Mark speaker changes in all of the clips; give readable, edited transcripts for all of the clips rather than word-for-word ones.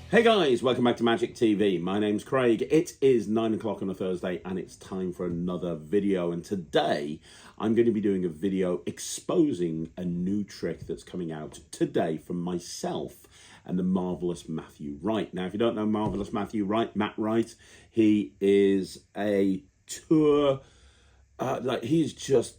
Speaker 1: Hey guys, welcome back to Magic TV. My name's Craig. It is 9 o'clock on a Thursday and it's time for another video. And today I'm going to be doing a video exposing a new trick that's coming out today from myself and the marvelous Matthew Wright. Now, if you don't know marvelous Matthew Wright, Matt Wright, he is a tour, he's just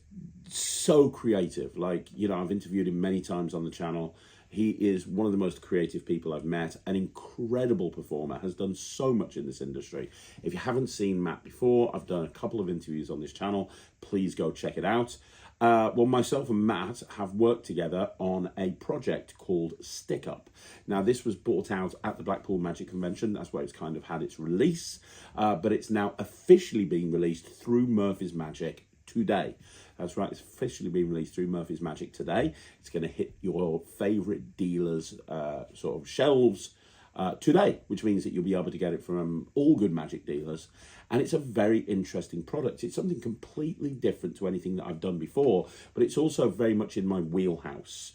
Speaker 1: so creative. Like, you know, I've interviewed him many times on the channel. He is one of the most creative people I've met, an incredible performer, has done so much in this industry. If you haven't seen Matt before, I've done a couple of interviews on this channel. Please go check it out. Well, myself and Matt have worked together on a project called Stickup. Now, this was brought out at the Blackpool Magic Convention. That's where it's kind of had its release, but it's now officially being released through Murphy's Magic today. That's right, it's officially being released through Murphy's Magic today. It's going to hit your favourite dealers' sort of shelves today, which means that you'll be able to get it from all good magic dealers. And it's a very interesting product. It's something completely different to anything that I've done before, but it's also very much in my wheelhouse,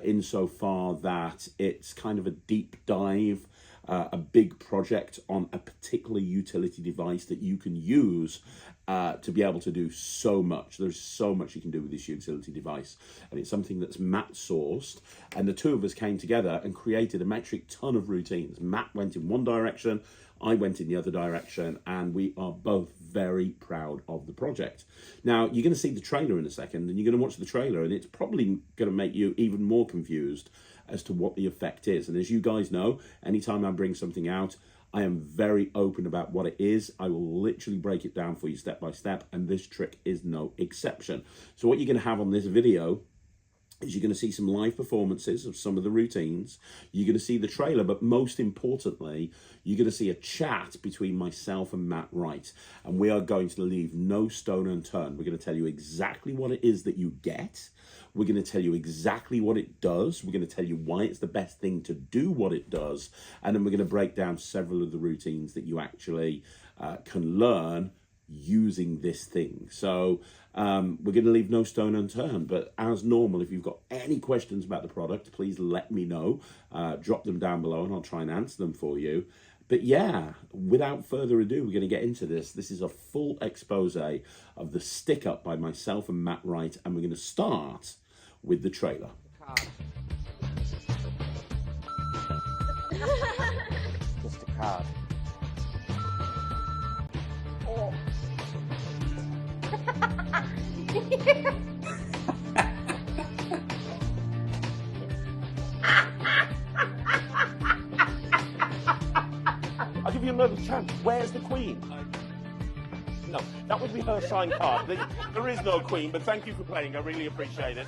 Speaker 1: insofar that it's kind of a deep dive, a big project on a particular utility device that you can use to be able to do so much. There's so much you can do with this utility device, and it's something that's Matt sourced, and the two of us came together and created a metric ton of routines. Matt went in one direction, I went in the other direction, and we are both very proud of the project. Now, you're going to see the trailer in a second, and you're going to watch the trailer, and it's probably going to make you even more confused as to what the effect is. And as you guys know, anytime I bring something out, I am very open about what it is. I will literally break it down for you step by step, and this trick is no exception. So what you're going to have on this video is you're going to see some live performances of some of the routines. You're going to see the trailer, but most importantly, you're going to see a chat between myself and Matt Wright. And we are going to leave no stone unturned. We're going to tell you exactly what it is that you get. We're going to tell you exactly what it does. We're going to tell you why it's the best thing to do what it does. And then we're going to break down several of the routines that you actually can learn using this thing. So we're going to leave no stone unturned, but as normal, if you've got any questions about the product, please let me know. Drop them down below and I'll try and answer them for you. But yeah, without further ado, we're going to get into this. This is a full expose of the Stickup by myself and Matt Wright, and we're going to start with the trailer.
Speaker 2: Just a card.
Speaker 3: Oh.
Speaker 2: I'll give you another chance. Where's the Queen? No, that would be her signed card. There is no Queen, but thank you for playing. I really appreciate it.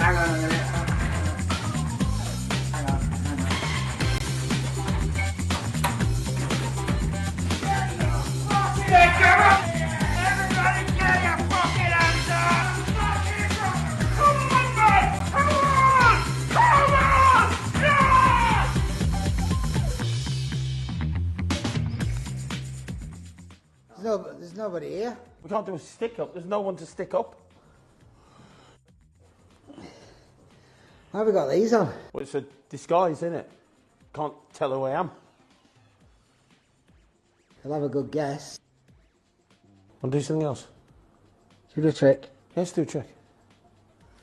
Speaker 3: Hang on a minute. Hang on. Everybody get your fucking hands up! Come on, man! Come on! Come on! Yeah! There's nobody here.
Speaker 2: We can't do a stick-up. There's no one to stick up.
Speaker 3: Why have we got these on?
Speaker 2: Well, it's a disguise, isn't it? Can't tell who I am.
Speaker 3: I'll have a good guess.
Speaker 2: Want to do something else?
Speaker 3: Do the trick.
Speaker 2: Let's do a trick.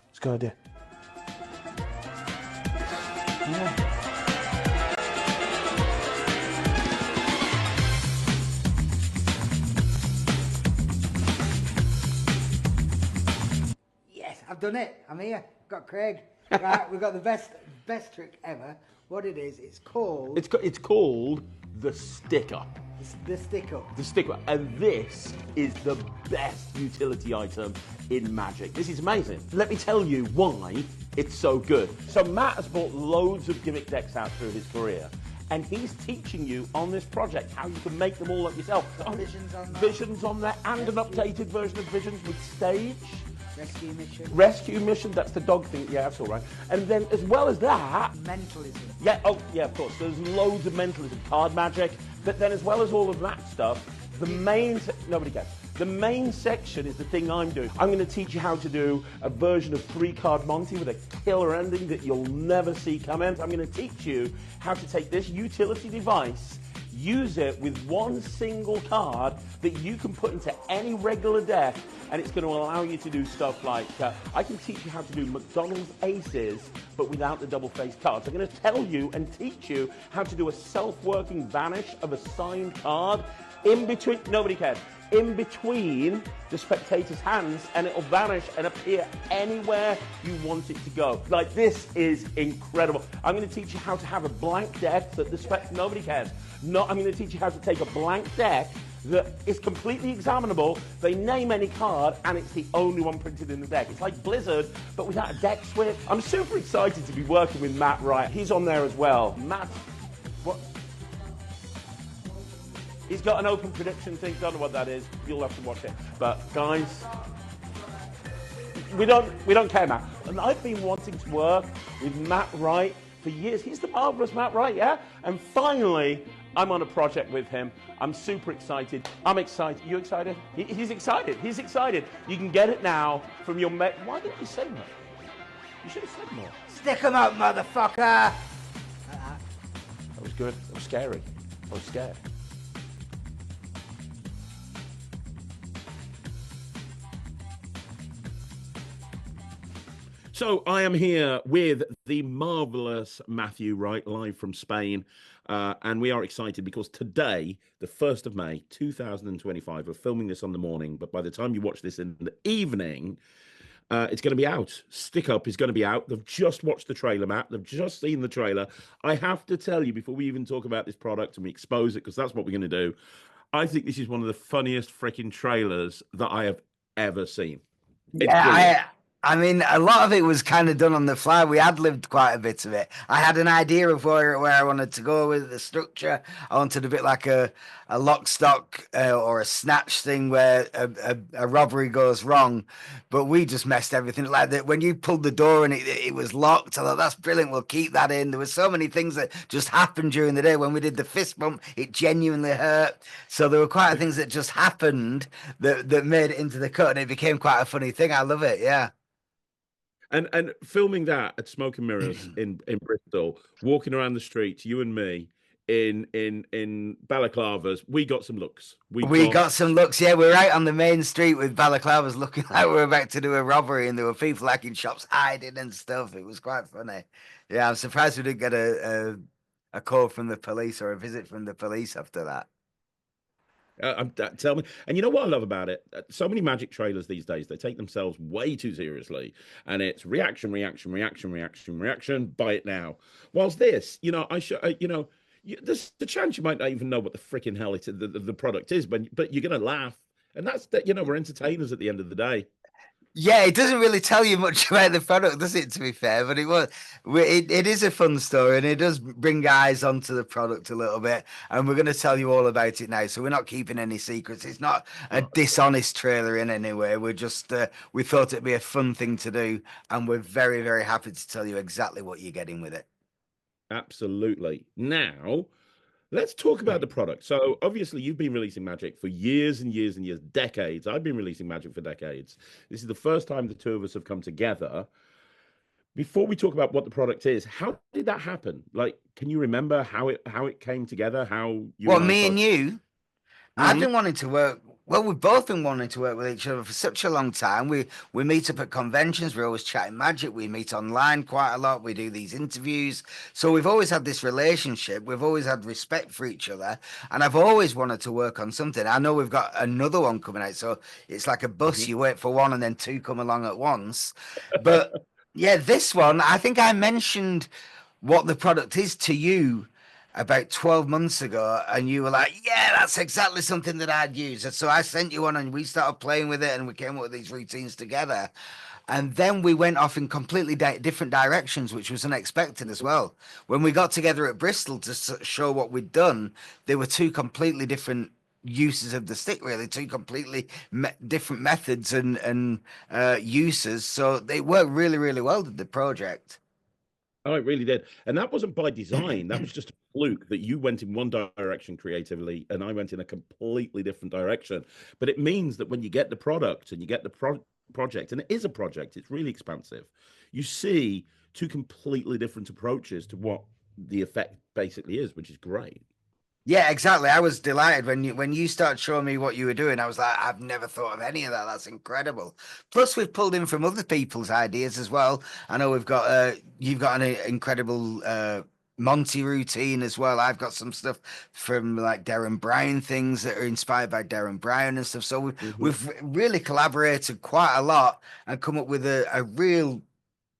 Speaker 2: It's a good idea.
Speaker 3: Yes, I've done it. I'm here. Got Craig. Right, we've got the best trick ever. What it is, it's called
Speaker 2: It's called the Stick-Up.
Speaker 3: the Stick-Up.
Speaker 2: The Stick-Up. And this is the best utility item in Magic. This is amazing. Let me tell you why it's so good. So Matt has bought loads of gimmick decks out through his career. And he's teaching you on this project how you can make them all up yourself.
Speaker 3: Visions on that.
Speaker 2: Visions on there, and an updated version of Visions with Stage.
Speaker 3: Rescue mission.
Speaker 2: Rescue mission, that's the dog thing. Yeah, that's all right. And then as well as that,
Speaker 3: Mentalism.
Speaker 2: yeah, oh yeah, of course. There's loads of mentalism, card magic. But then as well as all of that stuff, the main, nobody cares. The main section is the thing I'm doing. I'm going to teach you how to do a version of 3-card Monty with a killer ending that you'll never see coming. I'm going to teach you how to take this utility device, use it with one single card that you can put into any regular deck, and it's going to allow you to do stuff like, I can teach you how to do McDonald's Aces, but without the double-faced cards. I'm going to tell you and teach you how to do a self-working vanish of a signed card in between, nobody cares, in between the spectator's hands, and it'll vanish and appear anywhere you want it to go. Like, this is incredible. I'm going to teach you how to have a blank deck that the nobody cares. No, I'm going to teach you how to take a blank deck that is completely examinable. They name any card, and it's the only one printed in the deck. It's like Blizzard, but without a deck switch. I'm super excited to be working with Matt Wright. He's on there as well. Matt, what? He's got an open prediction thing. Don't know what that is. You'll have to watch it. But guys, we don't care, Matt. And I've been wanting to work with Matt Wright for years. He's the marvelous Matt Wright, yeah? And finally, I'm on a project with him. I'm super excited. I'm excited. You excited? He's excited. He's excited. You can get it now from your Met. Why didn't you say more? You should have said more.
Speaker 3: Stick 'em up, motherfucker!
Speaker 2: That was good. That was scary. I was scared.
Speaker 1: So I am here with the marvelous Matthew Wright, live from Spain. And we are excited because today, the 1st of May, 2025, we're filming this on the morning, but by the time you watch this in the evening, it's going to be out. Stickup is going to be out. They've just watched the trailer, Matt. They've just seen the trailer. I have to tell you, before we even talk about this product and we expose it, because that's what we're going to do, I think this is one of the funniest freaking trailers that I have ever seen.
Speaker 4: Yeah, I mean, a lot of it was kind of done on the fly. We had lived quite a bit of it. I had an idea of where I wanted to go with the structure. I wanted a bit like a lock, stock, or a snatch thing where a robbery goes wrong, but we just messed everything like that. When you pulled the door and it was locked, I thought, that's brilliant. We'll keep that in. There were so many things that just happened during the day. When we did the fist bump, it genuinely hurt. So there were quite a things that just happened that made it into the cut, and it became quite a funny thing. I love it. Yeah.
Speaker 1: And filming that at Smoke and Mirrors in Bristol, walking around the streets, you and me in balaclavas, we got some looks.
Speaker 4: We got some looks. Yeah, we're out on the main street with balaclavas, looking like we're about to do a robbery, and there were people like in shops hiding and stuff. It was quite funny. Yeah, I'm surprised we didn't get a call from the police or a visit from the police after that.
Speaker 1: Tell me, and you know what I love about it? So many Magic trailers these days, they take themselves way too seriously, and it's reaction, reaction, reaction, reaction, reaction. Buy it now. Whilst this, there's the chance you might not even know what the freaking hell the product is, but you're gonna laugh, and that's that. We're entertainers at the end of the day.
Speaker 4: Yeah, it doesn't really tell you much about the product, does it, to be fair? But it is a fun story, and it does bring eyes onto the product a little bit. And we're going to tell you all about it now. So we're not keeping any secrets. It's not a dishonest trailer in any way. We're just, we thought it'd be a fun thing to do. And we're very, very happy to tell you exactly what you're getting with it.
Speaker 1: Absolutely. Now, let's talk about the product. So obviously you've been releasing Magic for years and years and years, decades. I've been releasing Magic for decades. This is the first time the two of us have come together. Before we talk about what the product is, how did that happen? Like, can you remember how it came together? How you?
Speaker 4: Well, me and you, I've been wanting to work. Well, we've both been wanting to work with each other for such a long time. We meet up at conventions. We're always chatting Magic. We meet online quite a lot. We do these interviews. So we've always had this relationship. We've always had respect for each other. And I've always wanted to work on something. I know we've got another one coming out. So it's like a bus. You wait for one and then two come along at once. But yeah, this one, I think I mentioned what the product is to you about 12 months ago, and you were like, yeah, that's exactly something that I'd use. And so I sent you one, and we started playing with it, and we came up with these routines together. And then we went off in completely different directions, which was unexpected as well. When we got together at Bristol to show what we'd done, there were two completely different uses of the stick, really, two completely different methods and uses. So they worked really, really well, the project.
Speaker 2: Oh, it really did. And that wasn't by design. That was just a fluke that you went in one direction creatively and I went in a completely different direction. But it means that when you get the product and you get the project, and it is a project, it's really expansive, you see two completely different approaches to what the effect basically is, which is great.
Speaker 4: Yeah, exactly. I was delighted when you started showing me what you were doing. I was like, I've never thought of any of that. That's incredible. Plus, we've pulled in from other people's ideas as well. I know we've got you've got an incredible Monty routine as well. I've got some stuff from like Darren Brown, things that are inspired by Darren Brown and stuff. So we've really collaborated quite a lot and come up with a real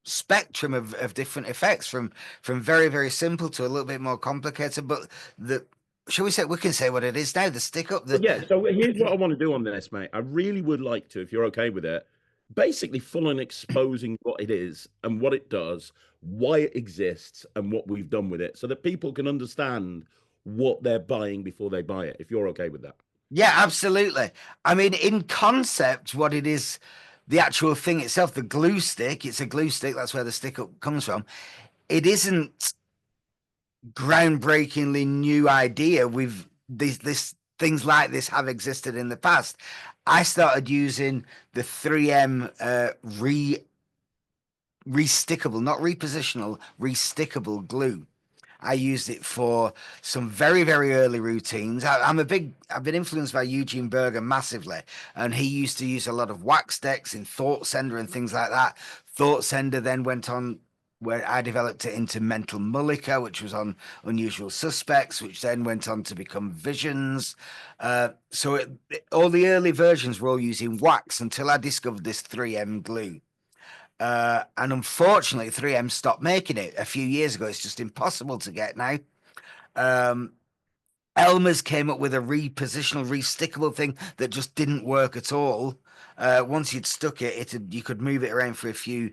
Speaker 4: spectrum of different effects from very, very simple to a little bit more complicated. But the shall we say, we can say what it is now, the stick up, the
Speaker 2: Yeah, so here's what I want to do on this, mate. I really would like to, if you're okay with it, basically full on exposing what it is and what it does, why it exists, and what we've done with it, so that people can understand what they're buying before they buy it, if you're okay with that.
Speaker 4: yeah, absolutely. I mean, in concept, what it is, the actual thing itself, the glue stick, it's a glue stick, that's where the stick up comes from. It isn't groundbreakingly new idea. We've this things like this have existed in the past. I started using the 3M restickable, not repositional, restickable glue. I used it for some very, very early routines. I've been influenced by Eugene Berger massively, and he used to use a lot of wax decks in Thought Sender and things like that. Thought Sender then went on where I developed it into Mental Mullica, which was on Unusual Suspects, which then went on to become Visions. All the early versions were all using wax until I discovered this 3M glue. And unfortunately, 3M stopped making it a few years ago. It's just impossible to get now. Elmer's came up with a repositional, restickable thing that just didn't work at all. Once you'd stuck it, you could move it around for a few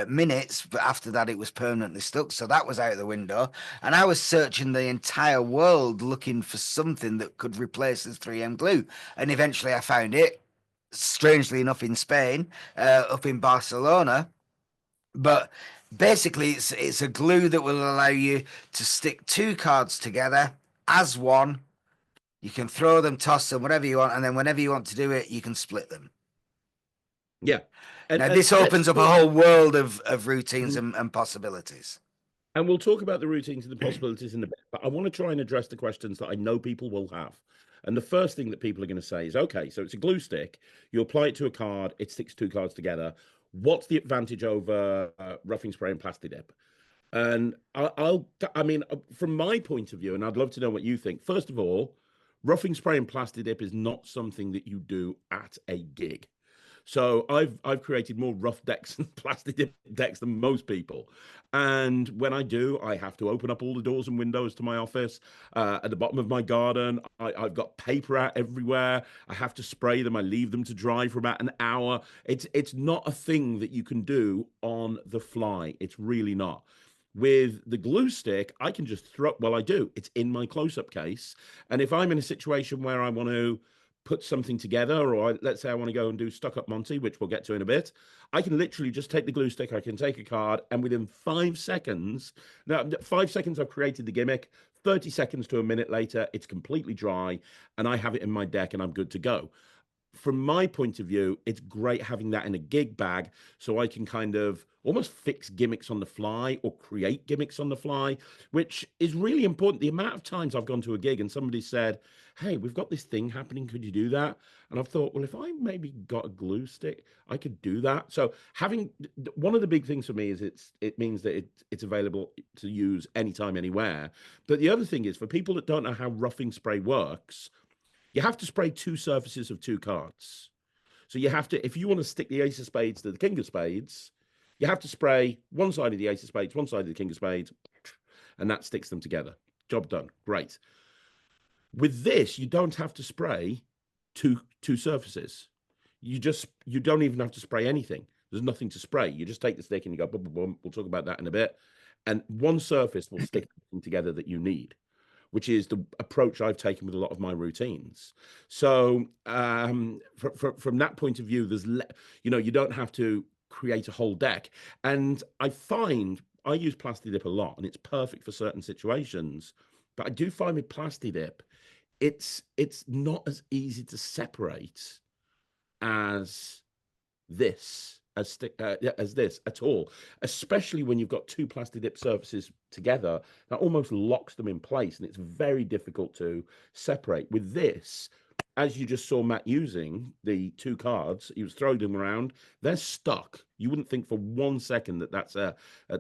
Speaker 4: minutes, but after that, it was permanently stuck. So that was out of the window. And I was searching the entire world looking for something that could replace this 3M glue. And eventually I found it, strangely enough, in Spain, up in Barcelona. But basically, it's a glue that will allow you to stick two cards together as one. You can throw them, toss them, whatever you want, and then whenever you want to do it, you can split them.
Speaker 2: Yeah.
Speaker 4: Now, this opens up a whole world of routines and possibilities.
Speaker 2: And we'll talk about the routines and the possibilities in a bit, but I want to try and address the questions that I know people will have. And the first thing that people are going to say is, okay, so it's a glue stick. You apply it to a card. It sticks two cards together. What's the advantage over roughing spray and plastic dip? And I mean, from my point of view, and I'd love to know what you think. First of all, roughing spray and plastic dip is not something that you do at a gig. So I've created more rough decks and plastic decks than most people. And when I do, I have to open up all the doors and windows to my office. At the bottom of my garden, I've got paper out everywhere. I have to spray them. I leave them to dry for about an hour. It's not a thing that you can do on the fly. It's really not. With the glue stick, I can just throw, well, I do. It's in my close-up case. And if I'm in a situation where I want to put something together, or let's say I want to go and do Stuck Up Monty, which we'll get to in a bit, I can literally just take the glue stick, I can take a card, and within 5 seconds, now 5 seconds I've created the gimmick, 30 seconds to a minute later, it's completely dry, and I have it in my deck and I'm good to go. From my point of view, it's great having that in a gig bag so I can kind of almost fix gimmicks on the fly or create gimmicks on the fly, which is really important. The amount of times I've gone to a gig and somebody said, hey, we've got this thing happening, could you do that? And I've thought, well, if I maybe got a glue stick, I could do that. So having one of the big things for me is it means that it's available to use anytime, anywhere. But the other thing is, for people that don't know how roughing spray works, you have to spray two surfaces of two cards. So you have to, if you want to stick the ace of spades to the king of spades, you have to spray one side of the ace of spades, one side of the king of spades, and that sticks them together. Job done. Great. With this, you don't have to spray two surfaces. You don't even have to spray anything. There's nothing to spray. You just take the stick and you go boom, boom, boom. We'll talk about that in a bit. And one surface will stick everything together that you need.
Speaker 1: which is the approach I've taken with a lot of my routines. So from that point of view, you don't have to create a whole deck. And I find I use Plasti Dip a lot, and it's perfect for certain situations. But I do find with Plasti Dip, it's not as easy to separate as this at all, especially when you've got two Plasti Dip surfaces together. That almost locks them in place, and it's very difficult to separate. With this, as you just saw Matt using the two cards, he was throwing them around. They're stuck. You wouldn't think for 1 second that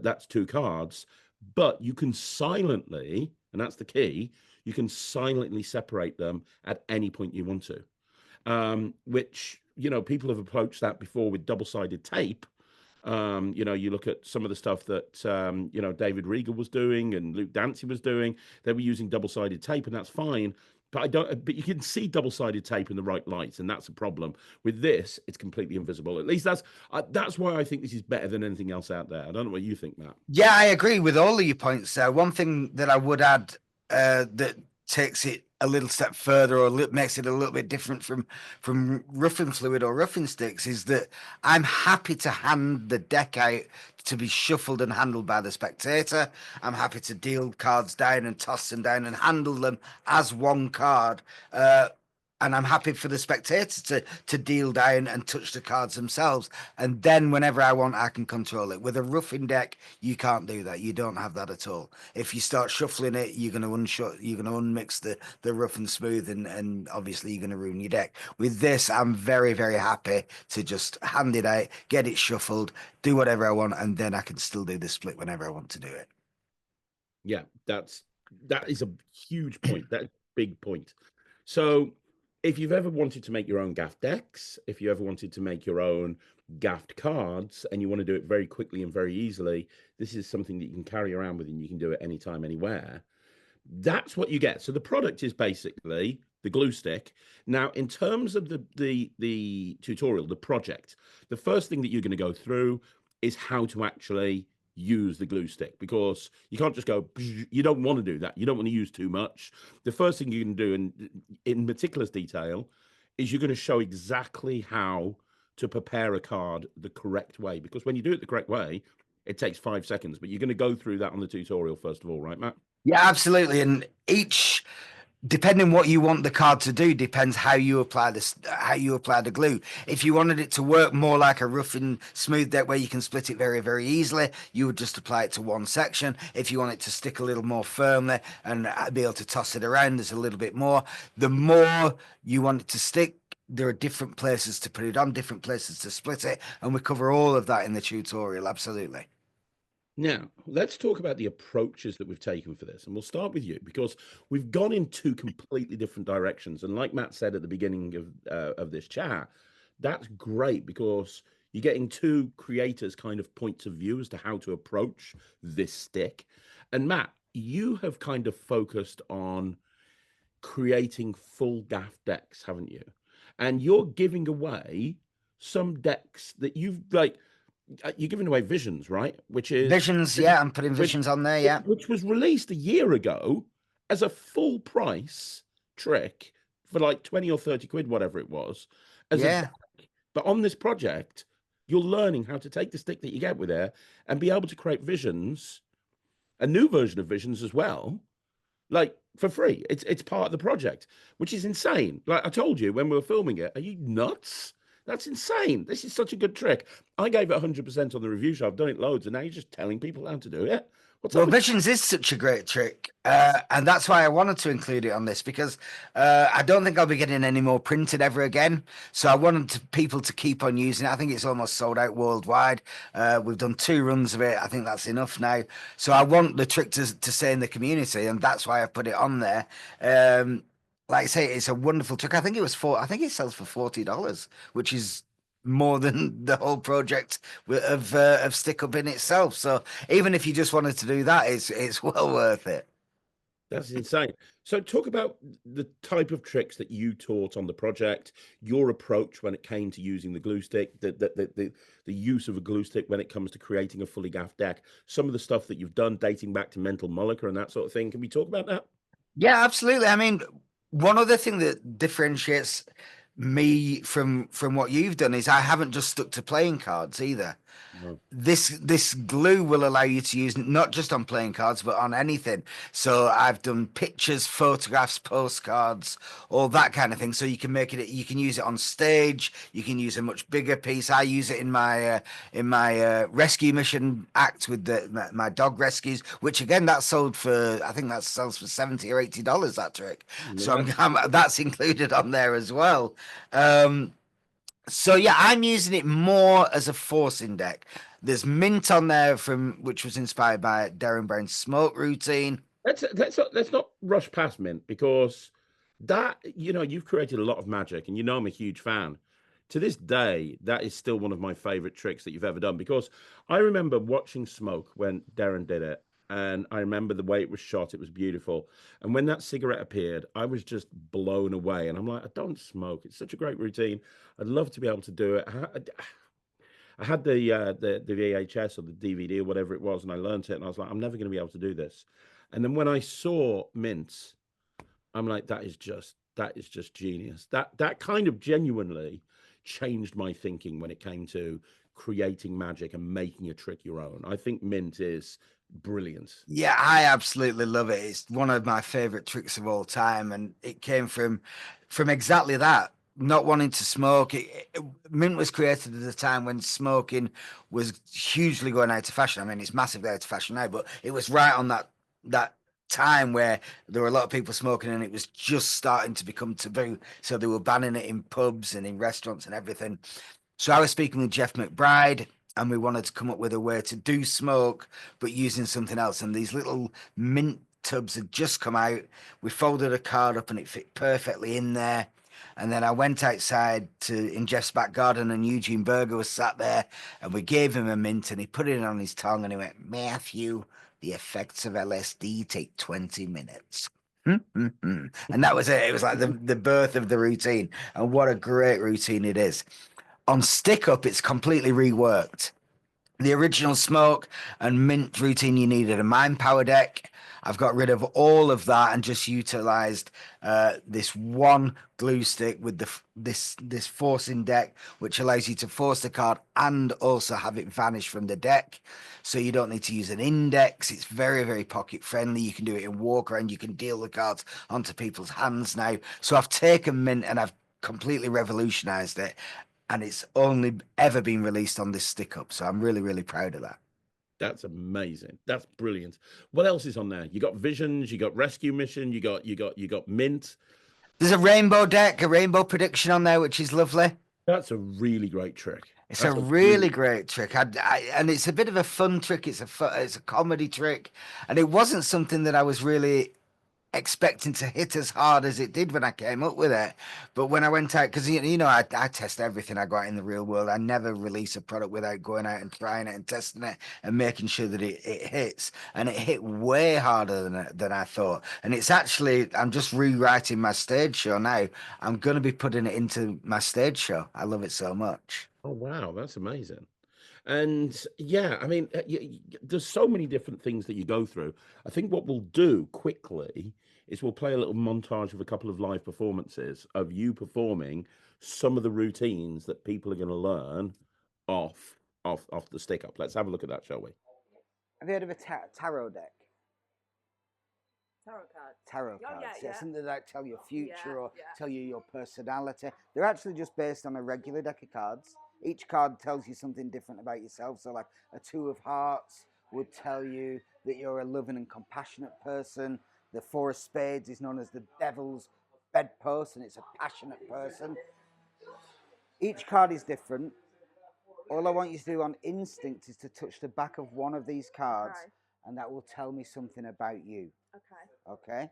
Speaker 1: that's two cards, but you can silently, and that's the key, you can silently separate them at any point you want to. Which, people have approached that before with double-sided tape. You look at some of the stuff that, David Rieger was doing and Luke Dancy was doing. They were using double-sided tape, and that's fine. But you can see double-sided tape in the right lights, and that's a problem. With this, it's completely invisible. At least that's why I think this is better than anything else out there. I don't know what you think, Matt.
Speaker 4: Yeah, I agree with all of your points there. One thing that I would add that takes it a little step further or makes it a little bit different from roughing fluid or roughing sticks is that I'm happy to hand the deck out to be shuffled and handled by the spectator. I'm happy to deal cards down and toss them down and handle them as one card. And I'm happy for the spectators to deal down and touch the cards themselves. And then whenever I want, I can control it. With a roughing deck, you can't do that. You don't have that at all. If you start shuffling it, you're going to unmix the rough and smooth, and obviously you're going to ruin your deck. With this, I'm very, very happy to just hand it out, get it shuffled, do whatever I want, and then I can still do the split whenever I want to do it.
Speaker 1: Yeah, that is a huge point. That's a big point. So if you've ever wanted to make your own gaff decks, if you ever wanted to make your own gaffed cards, and you want to do it very quickly and very easily, this is something that you can carry around with, and you can do it anytime, anywhere. That's what you get. So the product is basically the glue stick. Now, in terms of the tutorial, the project, the first thing that you're going to go through is how to actually use the glue stick, because you can't just go, you don't want to do that. You don't want to use too much. The first thing you can do in meticulous detail is you're going to show exactly how to prepare a card the correct way, because when you do it the correct way, it takes 5 seconds, but you're going to go through that on the tutorial first of all, right, Matt?
Speaker 4: Yeah, absolutely. And depending what you want the card to do, depends how you apply the glue. If you wanted it to work more like a rough and smooth deck where you can split it very, very easily, you would just apply it to one section. If you want it to stick a little more firmly and be able to toss it around, there's a little bit more. The more you want it to stick, there are different places to put it on, different places to split it, and we cover all of that in the tutorial. Absolutely.
Speaker 1: Now, let's talk about the approaches that we've taken for this. And we'll start with you, because we've gone in two completely different directions. And like Matt said at the beginning of this chat, that's great, because you're getting two creators' kind of points of view as to how to approach this stick. And Matt, you have kind of focused on creating full gaff decks, haven't you? And you're giving away some decks that you've you're giving away Visions, right? Which is
Speaker 4: Visions, yeah, I'm putting Visions on there, yeah.
Speaker 1: Which was released a year ago as a full price trick for like 20 or 30 quid, whatever it was. But on this project, you're learning how to take the stick that you get with it and be able to create Visions, a new version of Visions as well, like for free. It's part of the project, which is insane. Like I told you when we were filming it, are you nuts? That's insane. This is such a good trick. I gave it 100% on the review show. I've done it loads, and now you're just telling people how to do it.
Speaker 4: Well, Visions is such a great trick, and that's why I wanted to include it on this, because I don't think I'll be getting any more printed ever again. So I wanted people to keep on using it. I think it's almost sold out worldwide. We've done 2 runs of it. I think that's enough now. So I want the trick to stay in the community, and that's why I put it on there. Like I say, it's a wonderful trick. I think it sells for $40, which is more than the whole project of Stickup in itself. So even if you just wanted to do that, it's well worth it.
Speaker 1: That's insane. So talk about the type of tricks that you taught on the project, your approach when it came to using the glue stick, the use of a glue stick when it comes to creating a fully gaffed deck, some of the stuff that you've done dating back to Mental Mullica and that sort of thing. Can we talk about that?
Speaker 4: Yeah, absolutely. I mean, one other thing that differentiates me from what you've done is I haven't just stuck to playing cards either.
Speaker 2: No.
Speaker 4: This glue will allow you to use not just on playing cards but on anything. So I've done pictures, photographs, postcards, all that kind of thing. So you can make it, you can use it on stage, you can use a much bigger piece. I use it in my rescue mission act with my dog rescues, which again that sold for, I think that sells for $70 or $80, that trick. So
Speaker 2: Yeah.
Speaker 4: that's included on there as well. So yeah, I'm using it more as a forcing deck. There's mint on there from which was inspired by Darren Brown's smoke routine.
Speaker 2: Let's not rush past Mint, because that, you've created a lot of magic, and I'm a huge fan. To this day, that is still one of my favorite tricks that you've ever done, because I remember watching Smoke when Darren did it, and I remember the way it was shot. It was beautiful. And when that cigarette appeared, I was just blown away. And I'm like, I don't smoke. It's such a great routine. I'd love to be able to do it. I had the VHS or the DVD or whatever it was, and I learned it, and I was like, I'm never going to be able to do this. And then when I saw Mint, I'm like, that is just genius. That kind of genuinely changed my thinking when it came to creating magic and making a trick your own. I think Mint is brilliant.
Speaker 4: Yeah, I absolutely love it. It's one of my favorite tricks of all time, and it came from exactly that. Not wanting to smoke. Mint was created at a time when smoking was hugely going out of fashion. I mean, it's massively out of fashion now, but it was right on that time where there were a lot of people smoking, and it was just starting to become taboo. So they were banning it in pubs and in restaurants and everything. So I was speaking with Jeff McBride, and we wanted to come up with a way to do smoke, but using something else. And these little mint tubs had just come out. We folded a card up, and it fit perfectly in there. And then I went outside in Jeff's back garden, and Eugene Berger was sat there, and we gave him a mint, and he put it on his tongue, and he went, "Matthew, the effects of LSD take 20 minutes." And that was it. It was like the birth of the routine. And what a great routine it is. On Stickup, it's completely reworked. The original smoke and mint routine, you needed a mind power deck. I've got rid of all of that and just utilized this one glue stick with this forcing deck, which allows you to force the card and also have it vanish from the deck. So you don't need to use an index. It's very, very pocket friendly. You can do it in walk around. You can deal the cards onto people's hands now. So I've taken mint and I've completely revolutionized it, and it's only ever been released on this stick up. So I'm really, really proud of that.
Speaker 2: That's amazing. That's brilliant. What else is on there? You got Visions, you got Rescue Mission, you got Mint.
Speaker 4: There's a rainbow deck, a rainbow prediction on there, which is lovely.
Speaker 2: That's a really great trick.
Speaker 4: It's a
Speaker 2: That's a
Speaker 4: really
Speaker 2: really
Speaker 4: great trick, and it's a bit of a fun trick. It's a comedy trick, and it wasn't something that I was really expecting to hit as hard as it did when I came up with it. But when I went out, because I test everything I got in the real world. I never release a product without going out and trying it and testing it and making sure that it hits. And it hit way harder than I thought. And it's actually, I'm just rewriting my stage show now. I'm going to be putting it into my stage show. I love it so much.
Speaker 2: Oh wow, that's amazing. And yeah, I mean, there's so many different things that you go through. I think what we'll do quickly is we'll play a little montage of a couple of live performances of you performing some of the routines that people are going to learn off the stick up. Let's have a look at that, shall we?
Speaker 3: Have you heard of a tarot deck?
Speaker 5: Tarot cards.
Speaker 3: Tarot
Speaker 5: Oh,
Speaker 3: cards.
Speaker 5: yeah.
Speaker 3: Something that tell your future
Speaker 5: Yeah,
Speaker 3: or
Speaker 5: yeah.
Speaker 3: tell you your personality. They're actually just based on a regular deck of cards. Each card tells you something different about yourself. So, like a Two of Hearts would tell you that you're a loving and compassionate person. The Four of Spades is known as the Devil's bedpost, and it's a passionate person. Each card is different. All I want you to do on instinct is to touch the back of one of these cards,
Speaker 5: Right.
Speaker 3: and that will tell me something about you.
Speaker 5: Okay.
Speaker 3: Okay?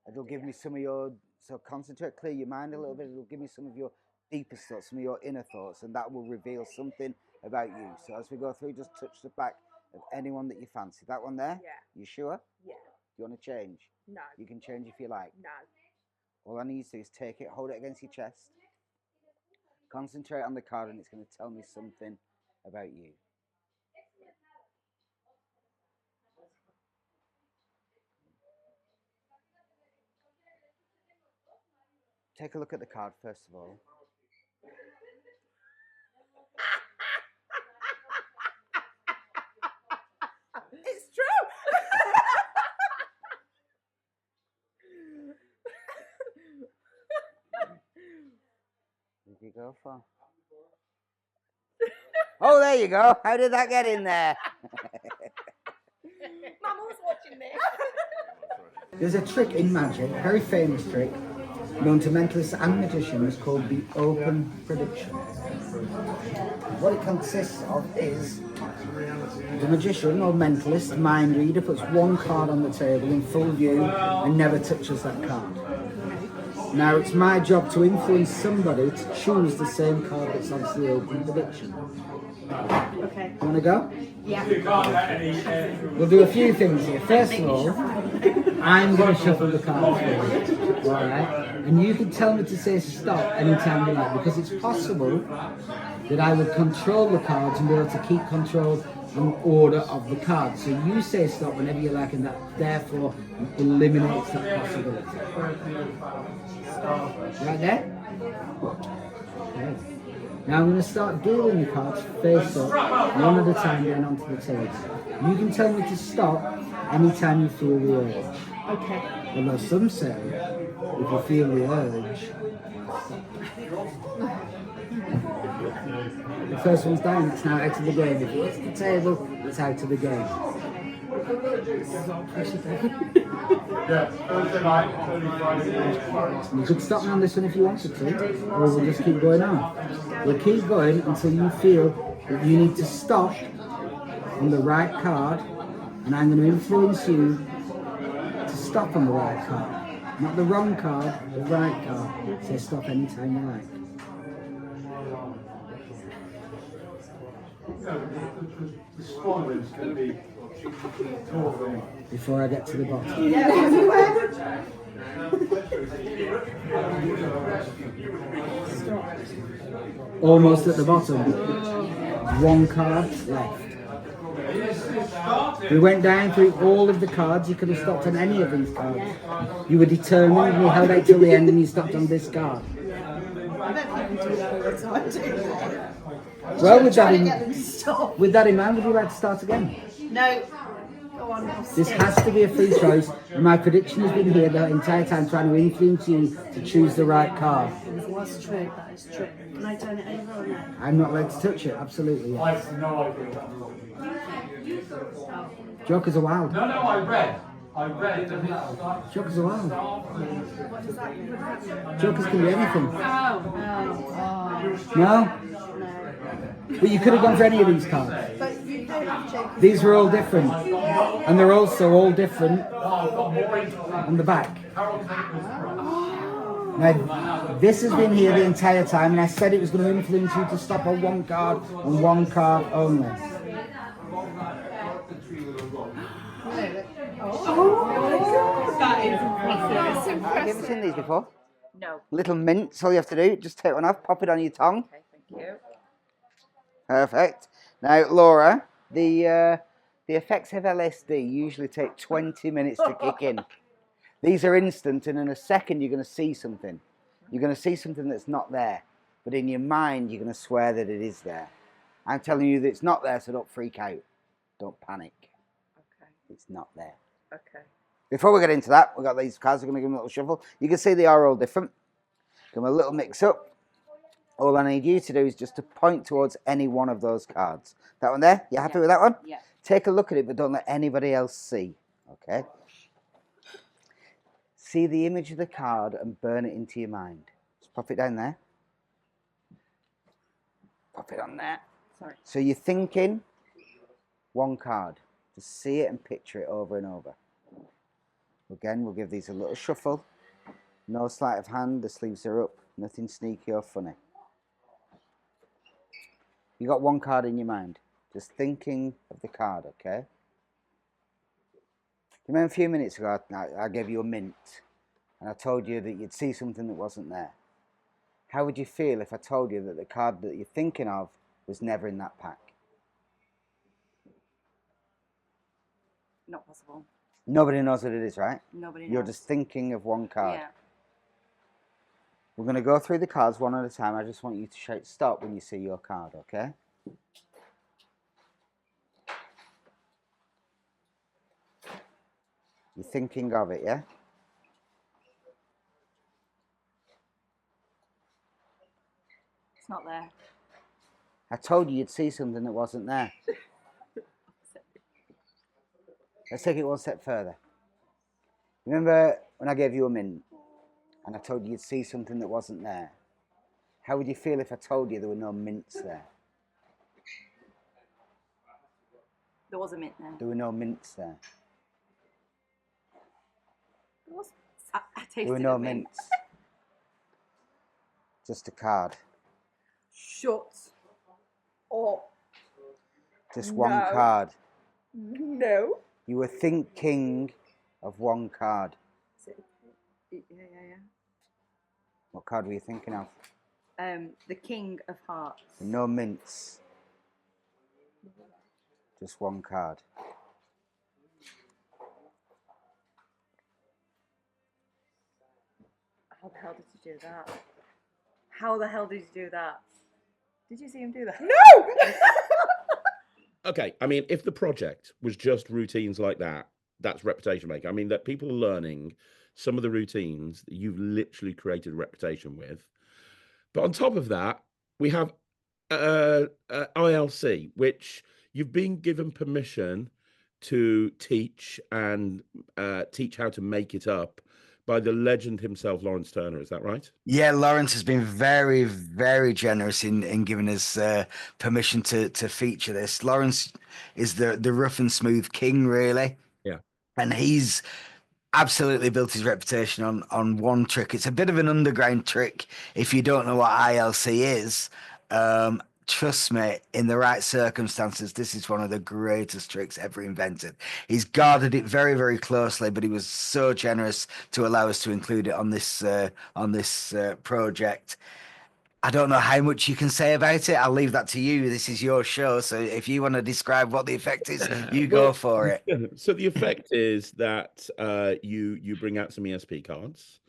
Speaker 3: It'll give me some of your, so concentrate, clear your mind a little bit. It'll give me some of your deepest thoughts, some of your inner thoughts, and that will reveal something about you. So as we go through, just touch the back of anyone that you fancy. That one there?
Speaker 5: Yeah.
Speaker 3: You sure?
Speaker 5: Yeah.
Speaker 3: Do you want to change?
Speaker 5: No.
Speaker 3: You can change if you like.
Speaker 5: No.
Speaker 3: All I need to do is take it, hold it against your chest, concentrate on the card, and it's going to tell me something about you. take a look at the card first of all.
Speaker 5: It's true.
Speaker 3: What did you go for? Oh, there you go. How did that get in there?
Speaker 5: Mama was watching this.
Speaker 3: There's a trick in magic, a very famous trick, known to mentalists and magicians, called the open prediction. What it consists of is the magician or mentalist, mind reader, puts one card on the table in full view and never touches that card. Now it's my job to influence somebody to choose the same card that's on the open prediction.
Speaker 5: Okay.
Speaker 3: Want to go?
Speaker 5: Yeah.
Speaker 3: We'll do a few things here. First of all, I'm going to shuffle the cards for you, alright? And you can tell me to say stop anytime you like, because it's possible that I would control the cards and be able to keep control and order of the cards. So you say stop whenever you like, and that therefore eliminates that possibility. Right there? Okay. Now I'm going to start dealing the cards face up, one at a time, going onto the table. You can tell me to stop anytime you feel the urge.
Speaker 5: Okay.
Speaker 3: Although some say, if you feel the urge, the first one's down, it's now out of the game. If it's the table, it's out of the game. You could stop me on this one if you wanted to, or we'll just keep going on. We'll keep going until you feel that you need to stop on the right card, and I'm going to influence you to stop on the right card. Not the wrong card, the right card. Say stop anytime you like.
Speaker 6: The spoilers can be
Speaker 3: Before I get to the bottom. Almost at the bottom. One card left. We went down through all of the cards. You could have stopped on any of these cards. You were determined and you held out till the end and you stopped on this card.
Speaker 5: I bet people do that all the time, do they?
Speaker 3: Well, with
Speaker 5: Trying to get them to stop.
Speaker 3: that in mind, would you like to start again?
Speaker 5: No. Go on.
Speaker 3: This has to be a free choice, and my prediction has been here the entire time trying to influence you to choose the right card.
Speaker 5: That's true. That is true. Can I turn it over or no?
Speaker 3: I'm not allowed to touch it, absolutely.
Speaker 6: I
Speaker 3: Yes.
Speaker 6: have no idea.
Speaker 3: Jokers are wild.
Speaker 6: No, I read. That
Speaker 3: Jokers are wild.
Speaker 5: What does that mean?
Speaker 3: Jokers can be anything.
Speaker 5: Oh.
Speaker 3: No? But you could have gone for any of these cards.
Speaker 5: But you don't have jokers.
Speaker 3: These are all different. And they're also all different on the back. Now, this has been here the entire time, and I said it was going to influence you to stop on one card and one card only.
Speaker 5: That is impressive.
Speaker 3: Have you ever seen these before?
Speaker 5: No.
Speaker 3: Little mints, all you have to do, just take one off, pop it on your tongue.
Speaker 5: Okay, thank you.
Speaker 3: Perfect. Now, Laura, the effects of LSD usually take 20 minutes to kick in. These are instant, and in a second you're going to see something. You're going to see something that's not there, but in your mind you're going to swear that it is there. I'm telling you that it's not there, so don't freak out. Don't panic.
Speaker 5: Okay.
Speaker 3: It's not there.
Speaker 5: Okay.
Speaker 3: Before we get into that, we've got these cards. We're going to give them a little shuffle. You can see they are all different. Give them a little mix up. All I need you to do is just to point towards any one of those cards. That one there? You happy with that one?
Speaker 5: Yeah.
Speaker 3: Take a look at it, but don't let anybody else see. Okay? See the image of the card and burn it into your mind. Just pop it down there. Pop it on there.
Speaker 5: Sorry.
Speaker 3: So you're thinking one card. Just see it and picture it over and over. Again, we'll give these a little shuffle. No sleight of hand, the sleeves are up. Nothing sneaky or funny. You got one card in your mind. Just thinking of the card, okay? You remember a few minutes ago, I gave you a mint, and I told you that you'd see something that wasn't there. How would you feel if I told you that the card that you're thinking of was never in that pack?
Speaker 5: Not possible.
Speaker 3: Nobody knows what it is, right?
Speaker 5: Nobody knows.
Speaker 3: You're just thinking of one card.
Speaker 5: Yeah.
Speaker 3: We're going to go through the cards one at a time. I just want you to shout stop when you see your card, okay? You're thinking of it, yeah?
Speaker 5: It's not there.
Speaker 3: I told you you'd see something that wasn't there. Let's take it one step further. Remember when I gave you a mint and I told you you'd see something that wasn't there? How would you feel if I told you there were no mints there?
Speaker 5: There was a mint there.
Speaker 3: There were no mints there.
Speaker 5: There was. I tasted
Speaker 3: There were no
Speaker 5: a mint.
Speaker 3: mints. Just a card.
Speaker 5: Shut up.
Speaker 3: Just one
Speaker 5: No.
Speaker 3: card.
Speaker 5: No.
Speaker 3: You were thinking of one card.
Speaker 5: Yeah.
Speaker 3: What card were you thinking of?
Speaker 5: The King of Hearts.
Speaker 3: No mints. Just one card.
Speaker 5: How the hell did you do that? How the hell did you do that? Did you see him do that? No!
Speaker 1: Okay, I mean, if the project was just routines like that, that's reputation making. I mean, that people are learning some of the routines that you've literally created a reputation with. But on top of that, we have ILC, which you've been given permission to teach and teach how to make it up by the legend himself, Lawrence Turner. Is that right?
Speaker 4: Yeah, Lawrence has been very, very generous in giving us permission to feature this. Lawrence is the rough and smooth king, really.
Speaker 1: Yeah.
Speaker 4: And he's absolutely built his reputation on one trick. It's a bit of an underground trick if you don't know what ILC is. Trust me, in the right circumstances, this is one of the greatest tricks ever invented. He's guarded it very, very closely, but he was so generous to allow us to include it on this project. I don't know how much you can say about it. I'll leave that to you. This is your show, so if you want to describe what the effect is, you go for it.
Speaker 1: So the effect is that you bring out some ESP cards,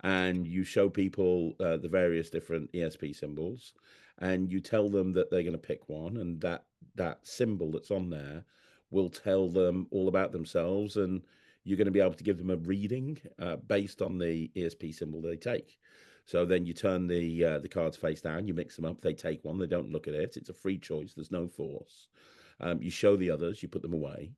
Speaker 1: and you show people the various different ESP symbols, and you tell them that they're going to pick one, and that symbol that's on there will tell them all about themselves, and you're going to be able to give them a reading based on the ESP symbol they take. So then you turn the cards face down, you mix them up, they take one, they don't look at it. It's a free choice, there's no force. You show the others, you put them away,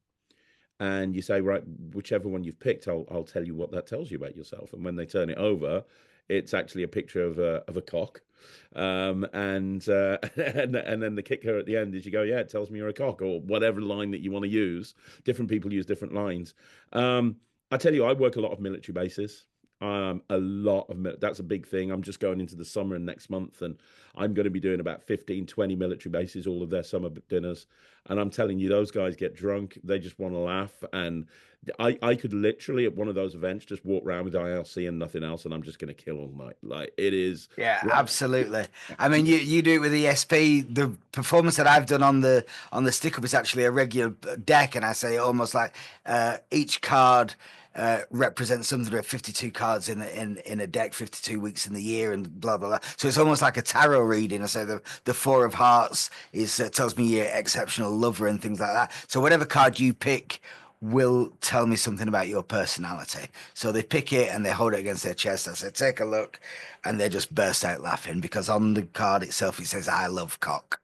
Speaker 1: and you say, right, whichever one you've picked, I'll tell you what that tells you about yourself. And when they turn it over, it's actually a picture of a cock. And then the kicker at the end is you go, yeah, it tells me you're a cock, or whatever line that you want to use. Different people use different lines. I tell you, I work a lot of military bases. That's a big thing. I'm just going into the summer and next month, and I'm going to be doing about 15, 20 military bases, all of their summer dinners. And I'm telling you, those guys get drunk. They just want to laugh. And I could literally at one of those events just walk around with ILC and nothing else, and I'm just going to kill all night. Like, it is.
Speaker 4: Yeah, absolutely. I mean, you do it with ESP. The performance that I've done on the Stickup is actually a regular deck, and I say almost like each card represents something. There are 52 cards in a deck, 52 weeks in the year, and blah blah blah. So it's almost like a tarot reading. I say the Four of Hearts is tells me you're exceptional lover and things like that. So whatever card you pick will tell me something about your personality. So they pick it and they hold it against their chest. I say, take a look, and they just burst out laughing because on the card itself it says, "I love cock."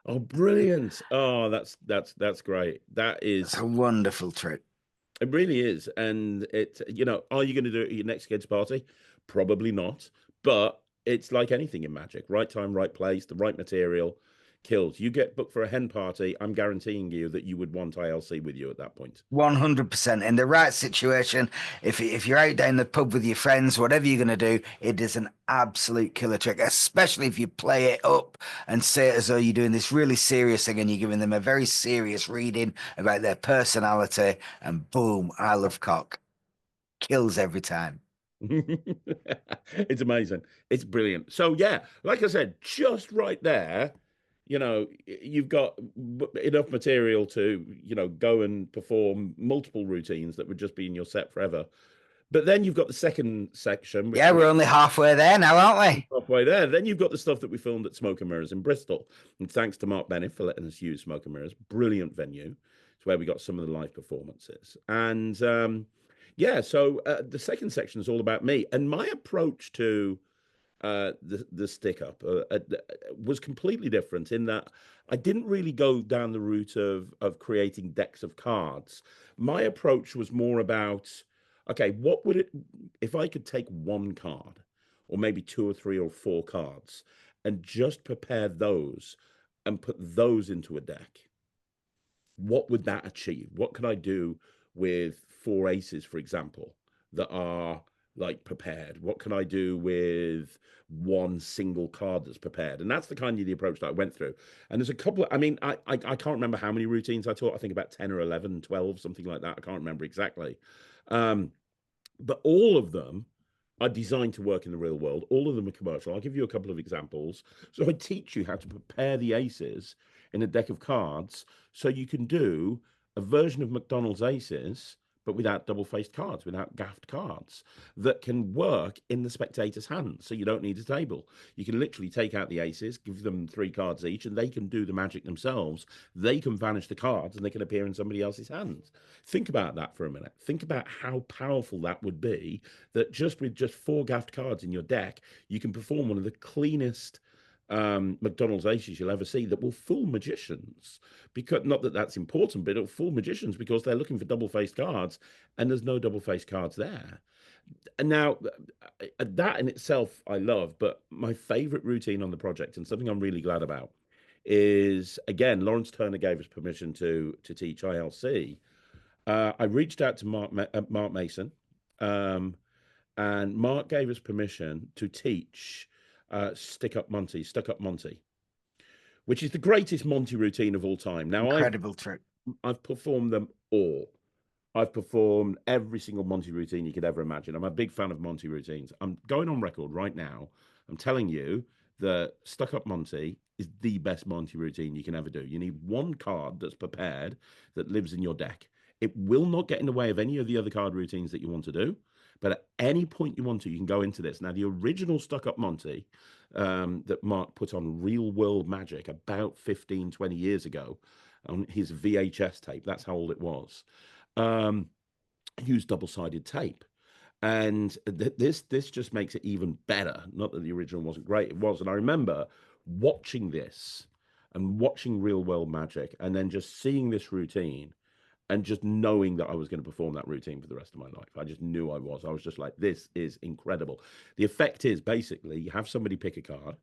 Speaker 1: Oh, brilliant! Oh, that's great. That is
Speaker 4: a wonderful trick.
Speaker 1: It really is. And are you going to do it at your next kids' party? Probably not. But it's like anything in magic. Right time, right place, the right material kills. You get booked for a hen party, I'm guaranteeing you that you would want ILC with you at that point.
Speaker 4: 100%. In the right situation, if you're out down the pub with your friends, whatever you're going to do, it is an absolute killer trick, especially if you play it up and say it as though you're doing this really serious thing and you're giving them a very serious reading about their personality, and boom, I love cock. Kills every time.
Speaker 1: It's amazing. It's brilliant. So yeah, like I said, just right there, you've got enough material to, go and perform multiple routines that would just be in your set forever. But then you've got the second section, which
Speaker 4: Yeah, we're only halfway there now, aren't we?
Speaker 1: halfway there. Then you've got the stuff that we filmed at Smoke and Mirrors in Bristol. And thanks to Mark Bennett for letting us use Smoke and Mirrors. Brilliant venue. It's where we got some of the live performances. And yeah, so the second section is all about me. And my approach to the stick up was completely different in that I didn't really go down the route of creating decks of cards. My approach was more about, okay, what would it, if I could take one card or maybe two or three or four cards and just prepare those and put those into a deck, what would that achieve? What could I do with four aces, for example, that are like prepared? What can I do with one single card that's prepared? And that's the kind of the approach that I went through. And there's a couple of, I mean, I can't remember how many routines I taught. I think about 10 or 11, 12, something like that. I can't remember exactly. But all of them are designed to work in the real world. All of them are commercial. I'll give you a couple of examples. So I teach you how to prepare the aces in a deck of cards so you can do a version of McDonald's aces, but without double-faced cards, without gaffed cards, that can work in the spectator's hands. So you don't need a table. You can literally take out the aces, give them 3 cards each, and they can do the magic themselves. They can vanish the cards, and they can appear in somebody else's hands. Think about that for a minute. Think about how powerful that would be, that just with just 4 gaffed cards in your deck, you can perform one of the cleanest McDonald's aces you'll ever see that will fool magicians. Because not that that's important, but it'll fool magicians because they're looking for double-faced cards and there's no double-faced cards there. And now that in itself I love, but my favorite routine on the project and something I'm really glad about is, again, Lawrence Turner gave us permission to teach ILC. I reached out to Mark Mason, and Mark gave us permission to teach Stuck Up Monty, which is the greatest Monty routine of all time. Now,
Speaker 4: Incredible trick.
Speaker 1: I've performed them all. I've performed every single Monty routine you could ever imagine. I'm a big fan of Monty routines. I'm going on record right now. I'm telling you that Stuck Up Monty is the best Monty routine you can ever do. You need one card that's prepared that lives in your deck. It will not get in the way of any of the other card routines that you want to do. But at any point you want to, you can go into this. Now, the original Stuck Up Monty that Mark put on Real World Magic about 15, 20 years ago on his VHS tape, that's how old it was, used double-sided tape. And this just makes it even better. Not that the original wasn't great, it was. And I remember watching this and watching Real World Magic and then just seeing this routine and just knowing that I was going to perform that routine for the rest of my life. I just knew I was. I was just like, this is incredible. The effect is basically you have somebody pick a card.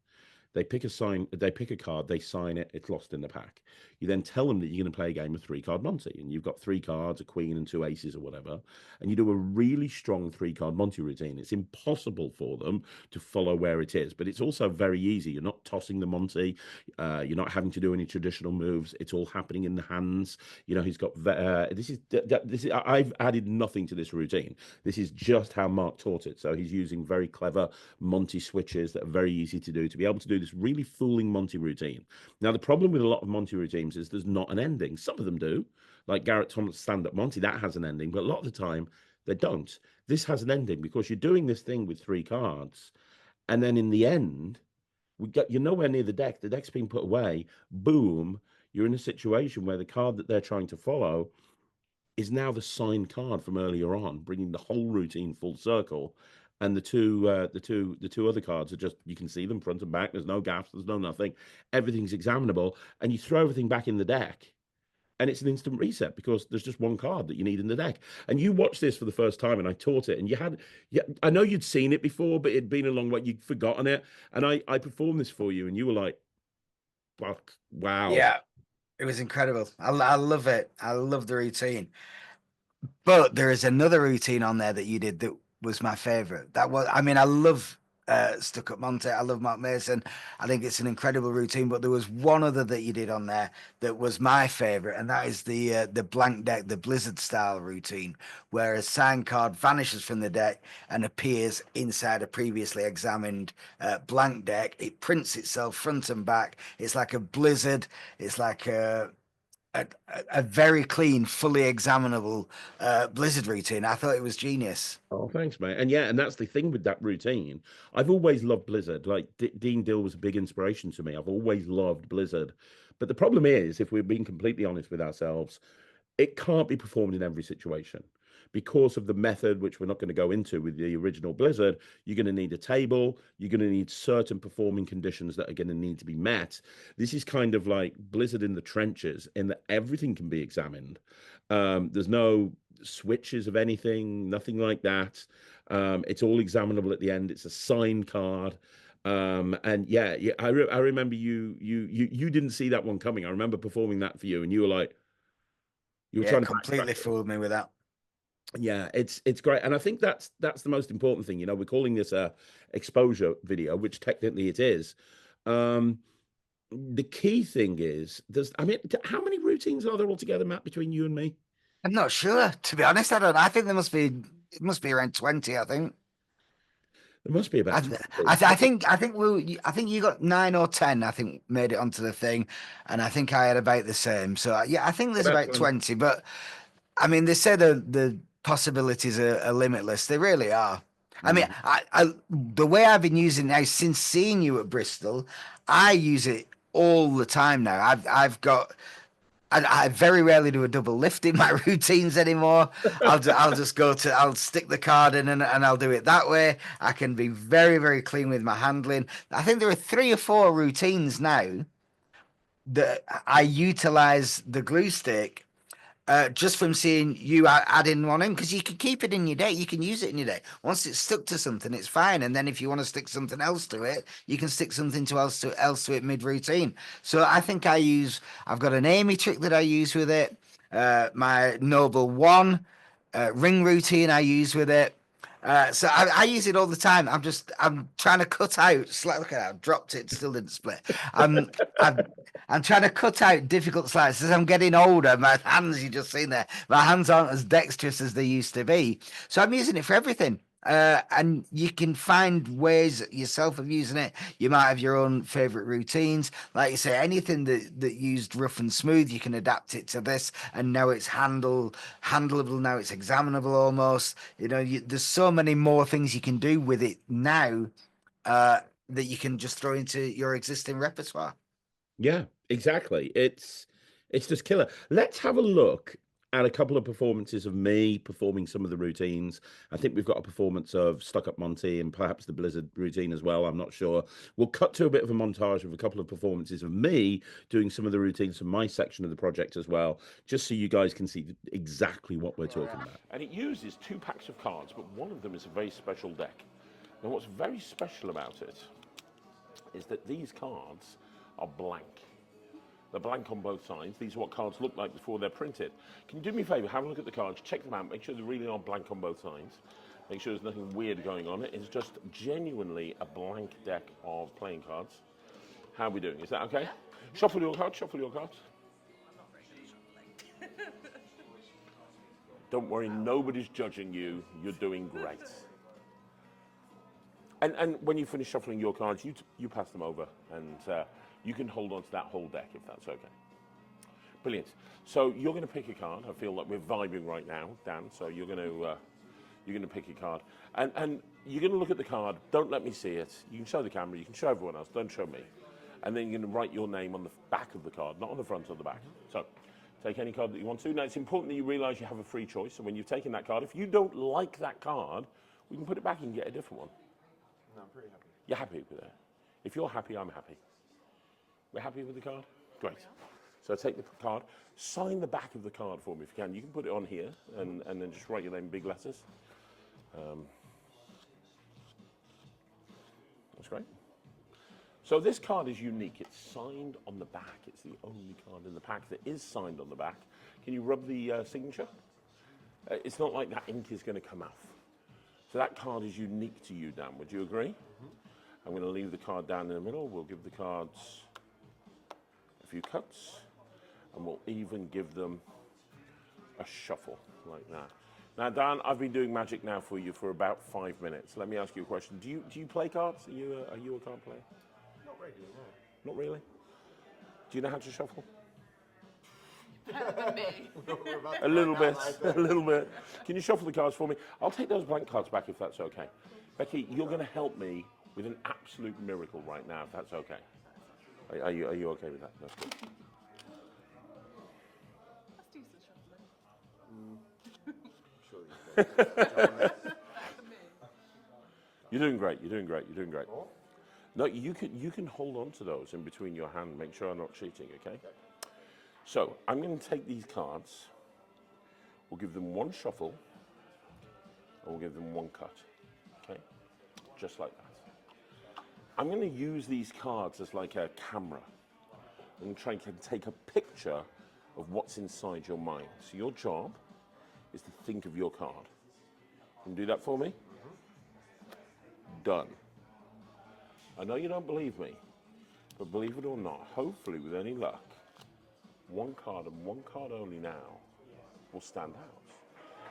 Speaker 1: They pick a card, they sign it, it's lost in the pack. You then tell them that you're going to play a game of 3-card Monty, and you've got 3 cards, a queen and 2 aces or whatever, and you do a really strong 3-card Monty routine. It's impossible for them to follow where it is, but it's also very easy. You're not tossing the Monty, you're not having to do any traditional moves. It's all happening in the hands. You know, he's got this is I've added nothing to this routine. This is just how Mark taught it. So he's using very clever Monty switches that are very easy to do to be able to do this really fooling Monty routine. Now, the problem with a lot of Monty routines is there's not an ending. Some of them do, like Garrett Thomas' Stand-Up Monty, that has an ending, but a lot of the time they don't. This has an ending because you're doing this thing with 3 cards, and then in the end, you're nowhere near the deck's being put away, boom, you're in a situation where the card that they're trying to follow is now the signed card from earlier on, bringing the whole routine full circle. And the two other cards are just, you can see them front and back. There's no gaps. There's no nothing. Everything's examinable, and you throw everything back in the deck, and it's an instant reset because there's just one card that you need in the deck. And you watched this for the first time, and I taught it, and I know you'd seen it before, but it'd been a long way. You'd forgotten it, and I performed this for you, and you were like, "Fuck, wow!"
Speaker 4: Yeah, it was incredible. I love it. I love the routine. But there is another routine on there that you did that was my favorite. That was, I mean, I love Stuck Up Monty. I love Mark Mason. I think it's an incredible routine. But there was one other that you did on there that was my favorite, and that is the blank deck, the Blizzard style routine, where a signed card vanishes from the deck and appears inside a previously examined blank deck. It prints itself front and back. It's like a blizzard. It's like a a very clean, fully examinable Blizzard routine. I thought it was genius.
Speaker 2: Oh, thanks, mate. And yeah, and that's the thing with that routine. I've always loved Blizzard. Like Dean Dill was a big inspiration to me. I've always loved Blizzard. But the problem is, if we're being completely honest with ourselves, it can't be performed in every situation because of the method, which we're not going to go into with the original Blizzard. You're going to need a table, you're going to need certain performing conditions that are going to need to be met. This is kind of like Blizzard in the trenches, in that everything can be examined. There's no switches of anything, nothing like that. It's all examinable at the end. It's a signed card. And yeah, I remember you didn't see that one coming. I remember performing that for you, and you were like, you were
Speaker 4: Yeah,
Speaker 2: trying to
Speaker 4: completely
Speaker 2: backtrack.
Speaker 4: fooled me with that.
Speaker 2: Yeah, it's great, and I think that's the most important thing. You know, we're calling this a exposure video, which technically it is. Um, the key thing is, I mean, how many routines are there altogether, Matt, between you and me?
Speaker 4: I'm not sure, to be honest. I don't. I think there must be. It must be around 20. I think.
Speaker 2: There must be
Speaker 4: I,
Speaker 2: about
Speaker 4: th-
Speaker 2: 20.
Speaker 4: I think I think you got 9 or 10. I think made it onto the thing, and I think I had about the same. So yeah, I think there's
Speaker 2: About
Speaker 4: about
Speaker 2: 20.
Speaker 4: 20. But I mean, they say the possibilities are limitless. They really are. I mean,
Speaker 2: Mm.
Speaker 4: the way I've been using it now since seeing you at Bristol, I use it all the time now. I've got. I very rarely do a double lift in my routines anymore. I'll just I'll stick the card in and I'll do it that way. I can be very, very clean with my handling. I think there are 3 or 4 routines now that I utilize the glue stick just from seeing you adding one in, because you can keep it in your deck, you can use it in your deck. Once it's stuck to something, it's fine. And then if you want to stick something else to it, you can stick something else to it mid routine. So I think I've got an Amy trick that I use with it. My Noble One ring routine I use with it. So I use it all the time. I'm trying to cut out. Look at that, I've dropped it, still didn't split. I'm I'm trying to cut out difficult slides. As I'm getting older, my hands, you just seen there, my hands aren't as dexterous as they used to be. So I'm using it for everything. And you can find ways yourself of using it. You might have your own favorite routines. Like you say, anything that used rough and smooth, you can adapt it to this. And now it's handleable. Now it's examinable almost. You know, there's so many more things you can do with it now that you can just throw into your existing repertoire.
Speaker 2: Yeah, exactly. It's just killer. Let's have a look at a couple of performances of me performing some of the routines. I think we've got a performance of Stuck-Up Monty and perhaps the Blizzard routine as well. I'm not sure. We'll cut to a bit of a montage of a couple of performances of me doing some of the routines from my section of the project as well, just so you guys can see exactly what we're talking about. And it uses 2 packs of cards, but one of them is a very special deck. And what's very special about it is that these cards are blank. They're blank on both sides. These are what cards look like before they're printed. Can you do me a favour? Have a look at the cards, check them out, make sure they really are blank on both sides. Make sure there's nothing weird going on. It's just genuinely a blank deck of playing cards. How are we doing? Is that okay? Yeah. Shuffle your cards, shuffle your cards. Don't worry, nobody's judging you. You're doing great. And when you finish shuffling your cards, you pass them over, and you can hold on to that whole deck if that's okay. Brilliant. So you're going to pick a card. I feel like we're vibing right now, Dan. So you're going to pick a card, and you're going to look at the card. Don't let me see it. You can show the camera. You can show everyone else. Don't show me. And then you're going to write your name on the back of the card, not on the front or the back. So take any card that you want to. Now it's important that you realise you have a free choice. So when you've taken that card, if you don't like that card, we can put it back and get a different one.
Speaker 6: No, I'm pretty happy.
Speaker 2: You're happy with it? If you're happy, I'm happy. We're happy with the card? Great. So take the card, sign the back of the card for me if you can. You can put it on here and then just write your name in big letters. That's great. So this card is unique. It's signed on the back. It's the only card in the pack that is signed on the back. Can you rub the signature? It's not like that ink is going to come off. So that card is unique to you, Dan. Would you agree? I'm going to leave the card down in the middle. We'll give the cards a few cuts, and we'll even give them a shuffle like that. Now, Dan, I've been doing magic now for you for about 5 minutes. Let me ask you a question. Do you play cards? Are you a card player?
Speaker 6: Not regularly, no.
Speaker 2: Not really. Do you know how to shuffle?
Speaker 7: Better than me.
Speaker 2: A little bit, a little bit. Can you shuffle the cards for me? I'll take those blank cards back if that's okay. Becky, you're going to help me with an absolute miracle right now, if that's okay. Are you okay with that? That's good.
Speaker 7: Let's do some shuffling.
Speaker 2: You're doing great. You're doing great. You're doing great. No, you can hold on to those in between your hand. Make sure I'm not cheating. Okay. So I'm going to take these cards. We'll give them one shuffle, and we'll give them one cut. Okay. Just like that. I'm going to use these cards as like a camera. I'm going to try and take a picture of what's inside your mind. So your job is to think of your card. Can you do that for me? Done. I know you don't believe me, but believe it or not, hopefully with any luck, one card and one card only now will stand out.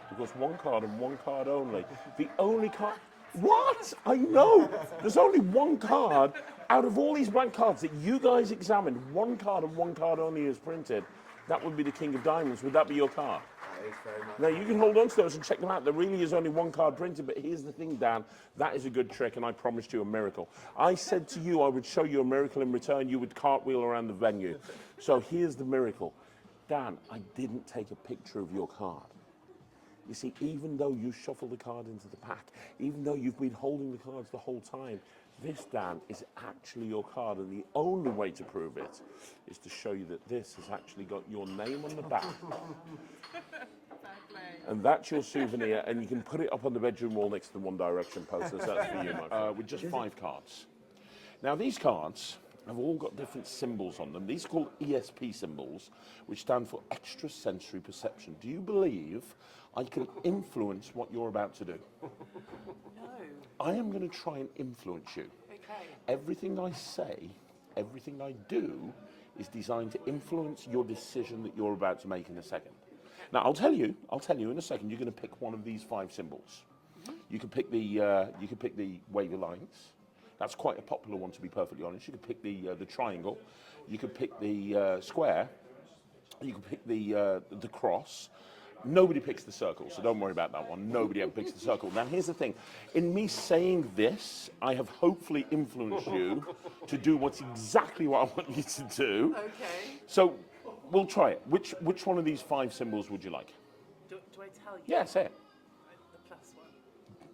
Speaker 2: Because one card and one card only, the only card... What? I know! There's only one card out of all these blank cards that you guys examined, one card and one card only is printed. That would be the King of Diamonds. Would that be your card? Now, you can hold on to those and check them out. There really is only one card printed, but here's the thing, Dan. That is a good trick, and I promised you a miracle. I said to you I would show you a miracle in return. You would cartwheel around the venue. So here's the miracle. Dan, I didn't take a picture of your card. You see, even though you shuffle the card into the pack, even though you've been holding the cards the whole time, this, Dan, is actually your card, and the only way to prove it is to show you that this has actually got your name on the back. And that's your souvenir, and you can put it up on the bedroom wall next to the One Direction posters. That's for you, my friend. With just 5 cards. Now, these cards have all got different symbols on them. These are called ESP symbols, which stand for extrasensory perception. Do you believe I can influence what you're about to do?
Speaker 7: No.
Speaker 2: I am going to try and influence you.
Speaker 7: Okay.
Speaker 2: Everything I say, everything I do, is designed to influence your decision that you're about to make in a second. Now, I'll tell you in a second. You're going to pick one of these 5 symbols. You can pick the wavy lines. That's quite a popular one, to be perfectly honest. You could pick the triangle. You could pick the square. You could pick the cross. Nobody picks the circle, so don't worry about that one. Nobody ever picks the circle. Now, here's the thing. In me saying this, I have hopefully influenced you to do what's exactly what I want you to do.
Speaker 7: Okay.
Speaker 2: So, we'll try it. Which one of these 5 symbols would you like?
Speaker 7: Do I tell you?
Speaker 2: Yeah, say it.
Speaker 7: The plus one.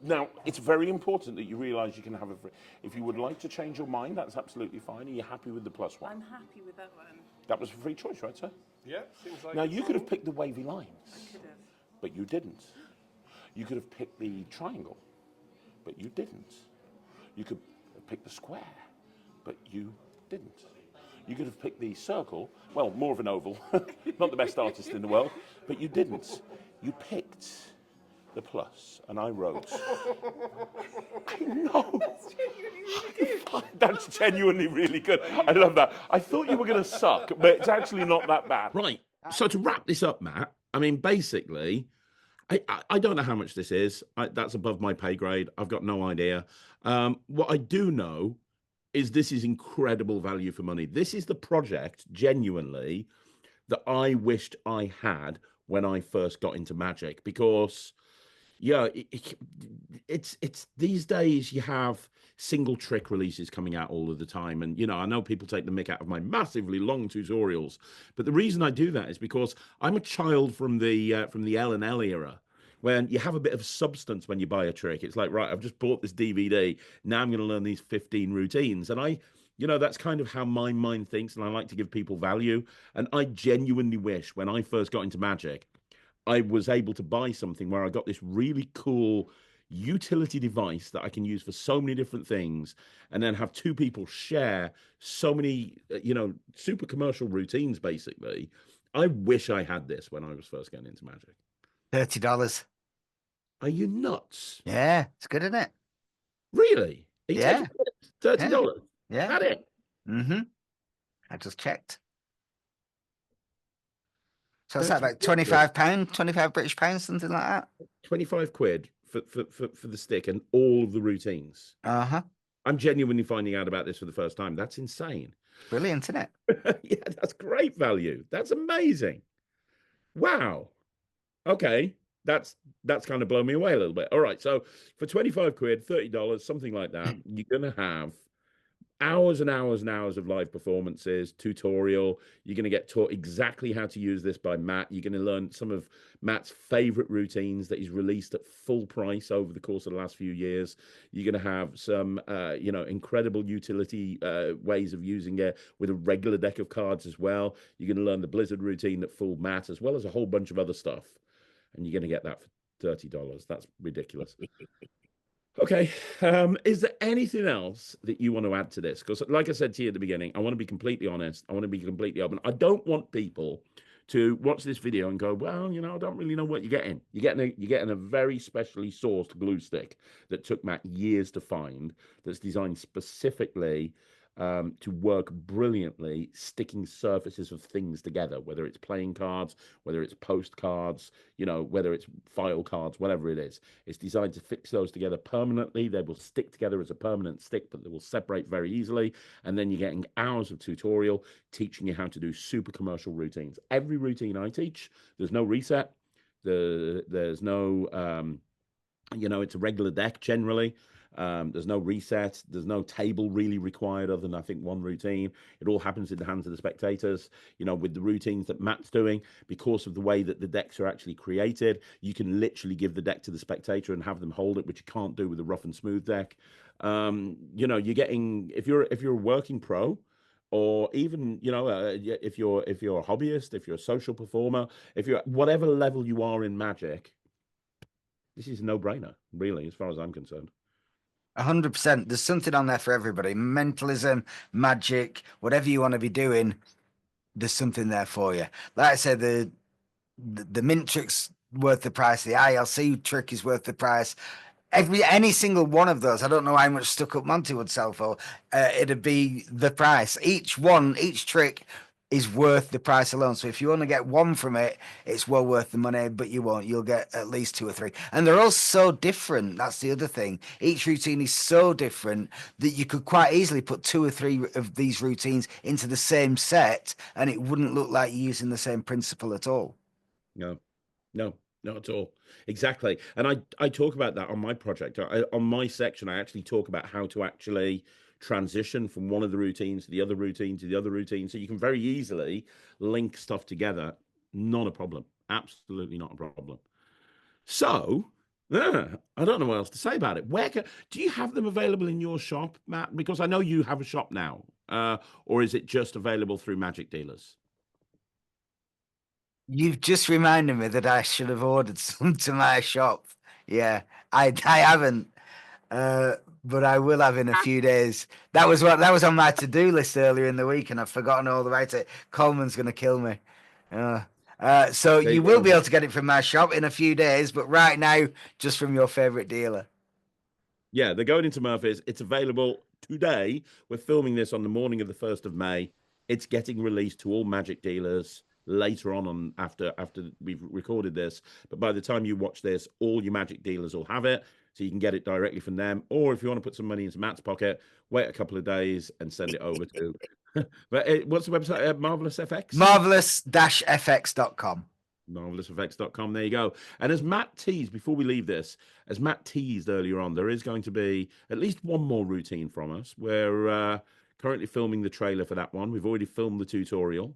Speaker 2: Now, it's very important that you realise you can have if you would like to change your mind, that's absolutely fine. Are you happy with the plus one?
Speaker 7: I'm happy with that one.
Speaker 2: That was a free choice, right, sir?
Speaker 6: Yeah, seems like
Speaker 2: Now, you could have picked the wavy lines,
Speaker 7: I could have.
Speaker 2: but you didn't. You could have picked the triangle, but you didn't. You could have picked the square, but you didn't. You could have picked the circle, well, more of an oval, not the best artist in the world, but you didn't. You picked the plus, and I wrote. I know.
Speaker 7: That's genuinely really good.
Speaker 2: That's genuinely really good. I love that. I thought you were going to suck, but it's actually not that bad.
Speaker 1: Right. So to wrap this up, Matt, I mean, basically, I don't know how much this is. That's above my pay grade. I've got no idea. What I do know is this is incredible value for money. This is the project, genuinely, that I wished I had when I first got into Magic, because yeah, it's these days you have single trick releases coming out all of the time, and I know people take the mick out of my massively long tutorials, but the reason I do that is because I'm a child from the L&L era, when you have a bit of substance when you buy a trick. It's like, right, I've just bought this DVD, now I'm going to learn these 15 routines, and that's kind of how my mind thinks, and I like to give people value. And I genuinely wish when I first got into Magic, I was able to buy something where I got this really cool utility device that I can use for so many different things, and then have 2 people share so many, super commercial routines, basically. I wish I had this when I was first getting into Magic.
Speaker 4: $30.
Speaker 1: Are you nuts?
Speaker 4: Yeah, it's good, isn't it?
Speaker 1: Really? Are you
Speaker 4: Yeah.
Speaker 1: taking $30?
Speaker 4: Yeah.
Speaker 1: Had it?
Speaker 4: Mm-hmm. I just checked. So it's like about £25, 25 British pounds, something like that.
Speaker 1: 25 quid for the stick and all of the routines.
Speaker 4: Uh-huh.
Speaker 1: I'm genuinely finding out about this for the first time. That's insane.
Speaker 4: Brilliant, isn't it?
Speaker 1: Yeah, that's great value. That's amazing. Wow. Okay. That's kind of blown me away a little bit. All right. So for 25 quid, $30, something like that, you're gonna have hours and hours and hours of live performances, tutorial. You're going to get taught exactly how to use this by Matt. You're going to learn some of Matt's favorite routines that he's released at full price over the course of the last few years. You're going to have some, incredible utility ways of using it with a regular deck of cards as well. You're going to learn the Blizzard routine that fooled Matt, as well as a whole bunch of other stuff. And you're going to get that for $30. That's ridiculous. Okay. Is there anything else that you want to add to this? Because, like I said to you at the beginning, I want to be completely honest. I want to be completely open. I don't want people to watch this video and go, well, I don't really know what you're getting. You're getting a very specially sourced glue stick that took Matt years to find. That's designed specifically to work brilliantly, sticking surfaces of things together, whether it's playing cards, whether it's postcards, whether it's file cards, whatever it is. It's designed to fix those together permanently. They will stick together as a permanent stick, but they will separate very easily. And then you're getting hours of tutorial teaching you how to do super commercial routines. Every routine I teach, there's no reset. There's no, it's a regular deck generally. There's no reset. There's no table really required other than, I think, one routine. It all happens in the hands of the spectators. With the routines that Matt's doing, because of the way that the decks are actually created, you can literally give the deck to the spectator and have them hold it, which you can't do with a rough and smooth deck. You're getting, if you're a working pro, or even if you're a hobbyist, if you're a social performer, if you're whatever level you are in Magic, this is a no-brainer, really, as far as I'm concerned.
Speaker 4: 100%. There's something on there for everybody. Mentalism, magic, whatever you want to be doing, there's something there for you. Like I said, the mint trick's worth the price. The ILC trick is worth the price. Any single one of those, I don't know how much Stuck-Up Monty would sell for. It'd be the price. Each trick is worth the price alone. So if you only get one from it, it's well worth the money, but you won't. You'll get at least 2 or 3. And they're all so different. That's the other thing. Each routine is so different that you could quite easily put 2 or 3 of these routines into the same set, and it wouldn't look like you're using the same principle at all.
Speaker 1: No, not at all. Exactly. And I talk about that on my project. On my section, I actually talk about how to actually transition from one of the routines to the other routine to the other routine. So you can very easily link stuff together. Not a problem. Absolutely not a problem. So, I don't know what else to say about it. Do you have them available in your shop, Matt? Because I know you have a shop now. Or is it just available through Magic dealers?
Speaker 4: You've just reminded me that I should have ordered some to my shop. Yeah, I haven't. But I will have in a few days. That was on my to-do list earlier in the week, and I've forgotten all about it. Coleman's going to kill me. So you will be able to get it from my shop in a few days, but right now, just from your favorite dealer.
Speaker 1: Yeah, they're going into Murphy's. It's available today. We're filming this on the morning of the 1st of May. It's getting released to all Magic dealers later on after we've recorded this. But by the time you watch this, all your Magic dealers will have it. So you can get it directly from them. Or if you want to put some money into Matt's pocket, wait a couple of days and send it over to... But what's the website? Marvelous FX?
Speaker 4: Marvelous-fx.com.
Speaker 1: Marvelousfx.com. There you go. And as Matt teased, before we leave this, as Matt teased earlier on, there is going to be at least one more routine from us. We're currently filming the trailer for that one. We've already filmed the tutorial.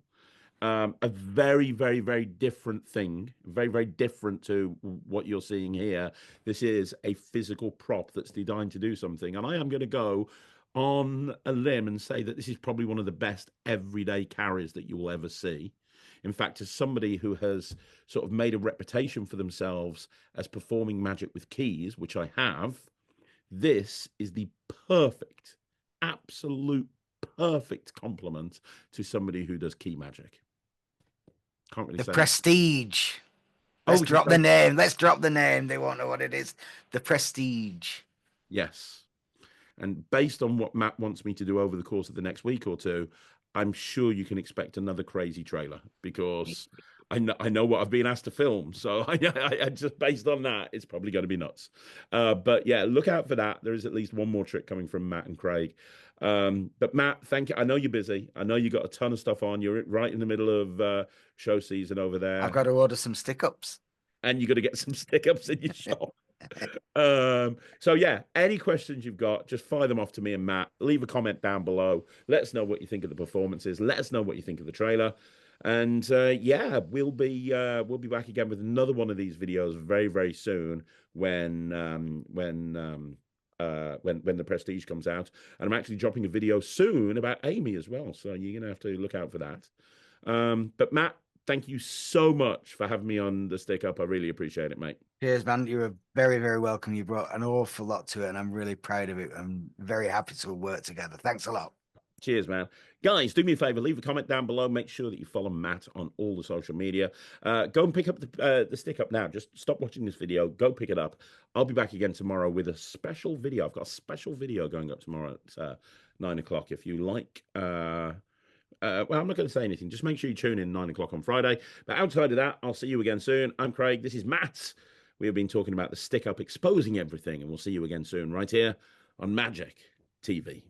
Speaker 1: A very, very, very different thing, very, very different to what you're seeing here. This is a physical prop that's designed to do something. And I am going to go on a limb and say that this is probably one of the best everyday carries that you will ever see. In fact, as somebody who has sort of made a reputation for themselves as performing magic with keys, which I have, this is the perfect, absolute perfect complement to somebody who does key magic. Can't really say.
Speaker 4: The Prestige. Let's drop the name. Let's drop the name. They won't know what it is. The Prestige.
Speaker 1: Yes. And based on what Matt wants me to do over the course of the next week or two, I'm sure you can expect another crazy trailer because I know what I've been asked to film. So I just based on that, it's probably going to be nuts. But yeah, look out for that. There is at least one more trick coming from Matt and Craig. But Matt, thank you. I know you're busy. I know you got a ton of stuff on. You're right in the middle of show season over there.
Speaker 4: I've got to order some stick-ups.
Speaker 1: And you got to get some stick-ups in your shop. So yeah, any questions you've got, just fire them off to me and Matt. Leave a comment down below. Let us know what you think of the performances. Let us know what you think of the trailer. And yeah, we'll be back again with another one of these videos very, very soon when the Prestige comes out. And I'm actually dropping a video soon about Amy as well. So you're gonna have to look out for that. But Matt, thank you so much for having me on the Stick Up. I really appreciate it, mate.
Speaker 4: Cheers, man. You're very, very welcome. You brought an awful lot to it, and I'm really proud of it. I'm very happy to work together. Thanks a lot.
Speaker 1: Cheers, man. Guys, do me a favor, leave a comment down below. Make sure that you follow Matt on all the social media. Go and pick up the Stick Up now. Just stop watching this video. Go pick it up. I'll be back again tomorrow with a special video. I've got a special video going up tomorrow at 9 o'clock. If you like... well, I'm not going to say anything. Just make sure you tune in 9 o'clock on Friday. But outside of that, I'll see you again soon. I'm Craig. This is Matt. We have been talking about the Stick Up, exposing everything. And we'll see you again soon right here on Magic TV.